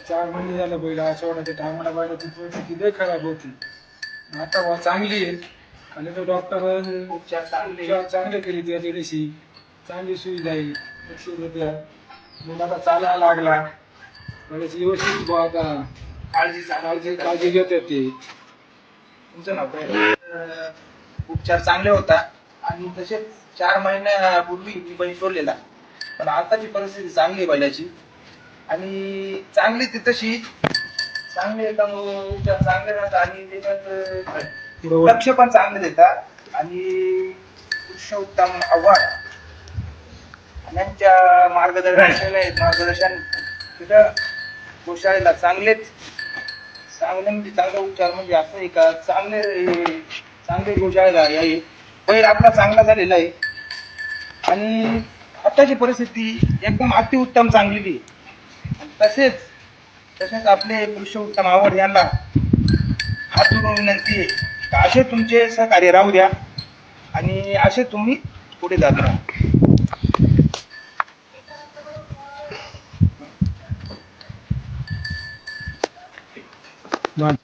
4 महिने झालं बैल सोडायच्या टायमाला बैलाची परिस्थिती लय खराब होती. आता बुवा चांगली आहे. आणि तो डॉक्टर उपचार चांगले. चांगले केले त्याच्या दिवशी. चांगली सुविधा आहे. लक्ष देत्या. मग आता चालायला लागला. बैलाची व्यवस्थित बुवा आता काळजी घेतात ते. तुमचं नाव काय? उपचार चांगले होता आणि तसेच 4 महिन्यापूर्वी मी बैल सोडलेला. पण आताची परिस्थिती चांगली आहे बैलाची आणि चांगली ती तशी चांगले एकदम उपचार चांगले राहतात आणि त्याच्यात लक्ष पण चांगले देतात आणि कृष्ण उत्तम आव्हाड यांच्या मार्गदर्शन तिथं गोशाळेला चांगले म्हणजे चांगला उपचार म्हणजे असं आहे का चांगले गोशाळेला आहे. बैल आपला चांगला झालेला आहे आणि आताची परिस्थिती एकदम अतिउत्तम चांगली आहे. तसेच आपले कृष्ण उत्तम आवड यांना हात जोडून विनंती आहे का असे तुमचे सहकार्य राहू द्या आणि असे तुम्ही पुढे जात राहा. बरं.